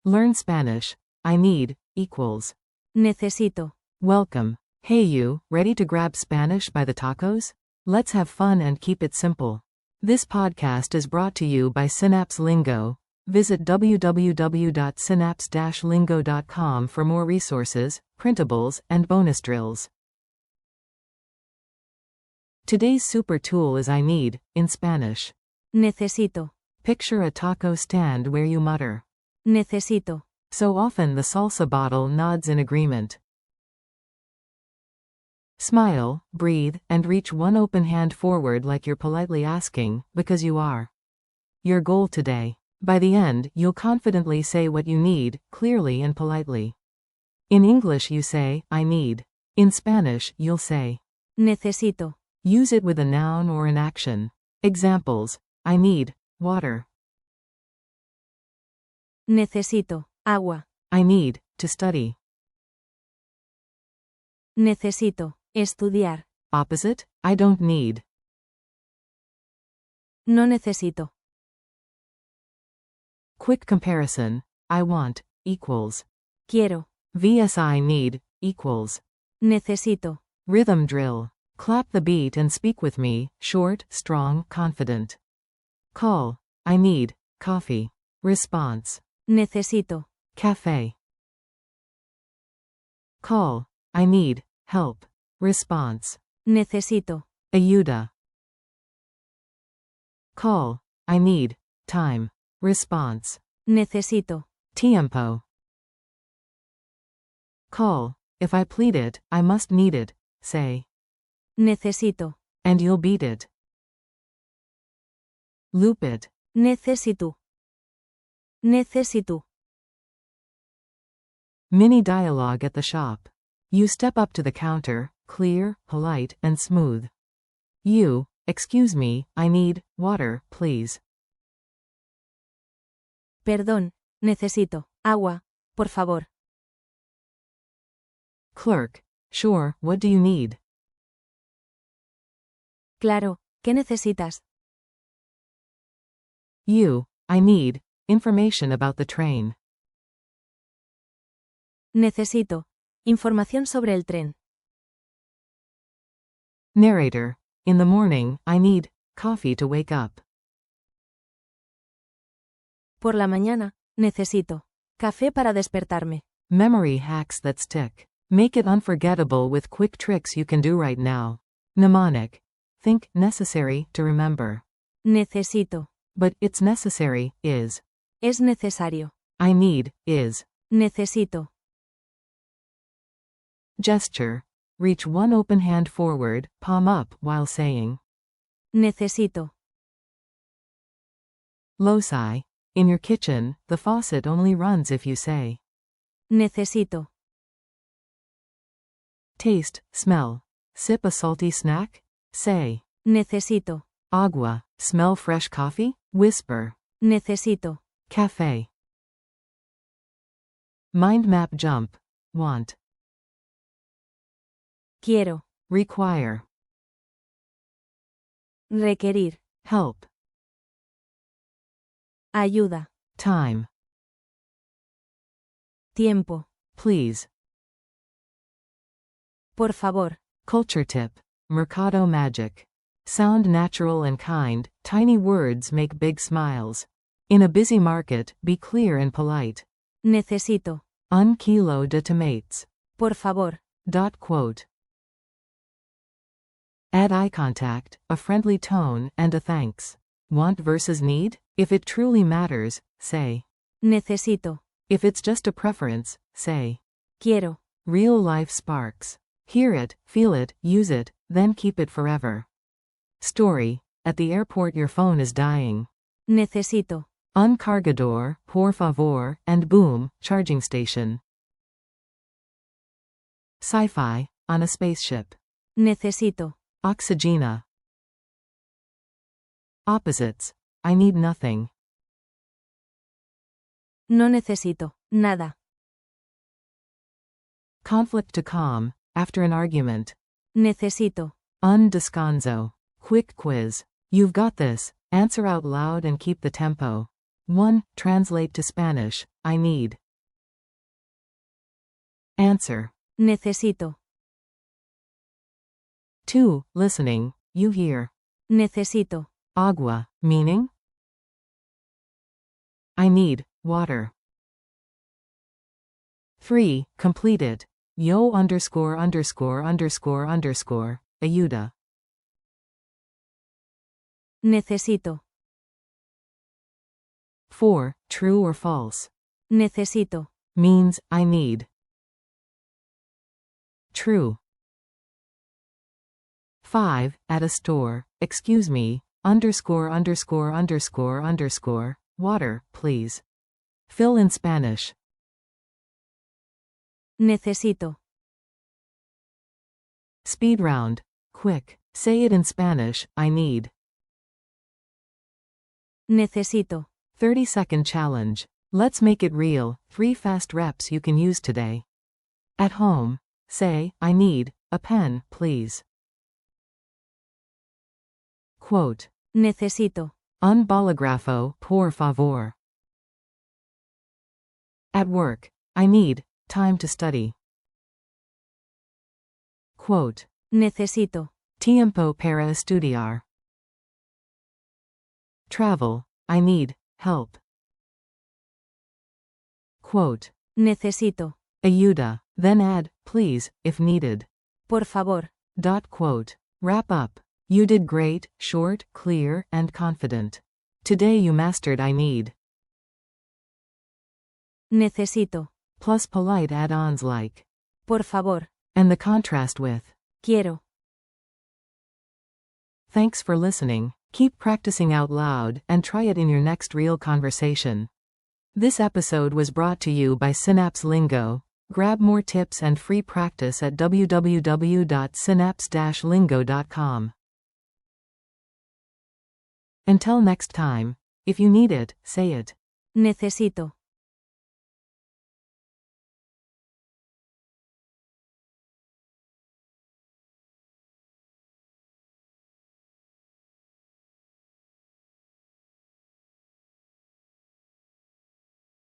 Learn Spanish. I need equals necesito, welcome. Hey you, ready to grab Spanish by the tacos? Let's have fun and keep it simple. This podcast is brought to you by Synapse Lingo. Visit www.synapse-lingo.com for more resources, printables, and bonus drills. Today's super tool is I need, in Spanish. necesito, Picture a taco stand where you mutter, necesito, so often the salsa bottle nods in agreement. Smile, breathe, and reach one open hand forward like you're politely asking, because you are. Your goal today. By the end, you'll confidently say what you need, clearly and politely. In English you say, I need. In Spanish, you'll say, necesito, use it with a noun or an action. Examples: I need water. necesito, agua, I need to study. necesito, estudiar, Opposite: I don't need. no necesito, Quick comparison: I want equals quiero, vs I need equals necesito, rhythm drill. Clap the beat and speak with me, short, strong, confident. Call: I need coffee. Response: necesito, cafe. Call: I need help. Response: necesito, ayuda. Call: I need time. Response: necesito, tiempo. Call: if I plead it, I must need it. Say, necesito, and you'll beat it. Loop it. necesito, necesito, Mini dialogue at the shop. You step up to the counter, clear, polite, and smooth. You: excuse me, I need water, please. perdón, necesito, agua, por favor. Clerk: sure, what do you need? Claro, ¿qué necesitas? You: I need information about the train. Necesito información sobre el tren. Narrator: in the morning, I need coffee to wake up. Por la mañana, necesito café para despertarme. Memory hacks that stick. Make it unforgettable with quick tricks you can do right now. Mnemonic: think necessary to remember. Necesito. But it's necessary is. Es necesario. I need is. Necesito. Gesture: reach one open hand forward, palm up while saying. Necesito. Loci: in your kitchen, the faucet only runs if you say. Necesito. Taste, smell. Sip a salty snack? Say. Necesito. Agua: smell fresh coffee? Whisper. Necesito. Cafe. Mind map jump. Want. Quiero. Require. Requerir. Help. Ayuda. Time. Tiempo. Please. Por favor. Culture tip. Mercado magic. Sound natural and kind, tiny words make big smiles. In a busy market, be clear and polite. Necesito. Un kilo de tomates. Por favor. Quote. Add eye contact, a friendly tone, and a thanks. Want versus need? If it truly matters, say. Necesito. If it's just a preference, say. Quiero. Real life sparks. Hear it, feel it, use it, then keep it forever. Story: at the airport your phone is dying. Necesito. Un cargador, por favor, and boom, charging station. Sci-fi: on a spaceship. Necesito. Oxygena. Opposites: I need nothing. No necesito nada. Conflict to calm, after an argument. Necesito. Un descanso. Quick quiz. You've got this. Answer out loud and keep the tempo. 1. Translate to Spanish, I need. Answer. Necesito. 2. Listening, you hear. Necesito. Agua, meaning? I need water. 3. Complete it. Yo ______, ayuda. Necesito. 4. True or false. Necesito. Means, I need. True. 5. At a store, excuse me, _______, water, please. Fill in Spanish. Necesito. Speed round. Quick. Say it in Spanish, I need. Necesito. 30-second challenge. Let's make it real. 3 fast reps you can use today. At home, say, I need a pen, please. Quote. Necesito. Un bolígrafo, por favor. At work, I need time to study. Quote. Necesito. Tiempo para estudiar. Travel, I need help. Quote. Necesito. Ayuda, then add, please, if needed. Por favor. Quote. Wrap up. You did great, short, clear, and confident. Today you mastered I need. Necesito. Plus polite add-ons like Por favor. and the contrast with. Quiero. Thanks for listening. Keep practicing out loud and try it in your next real conversation. This episode was brought to you by Synapse Lingo. Grab more tips and free practice at www.synapse-lingo.com. Until next time, if you need it, say it. Necesito.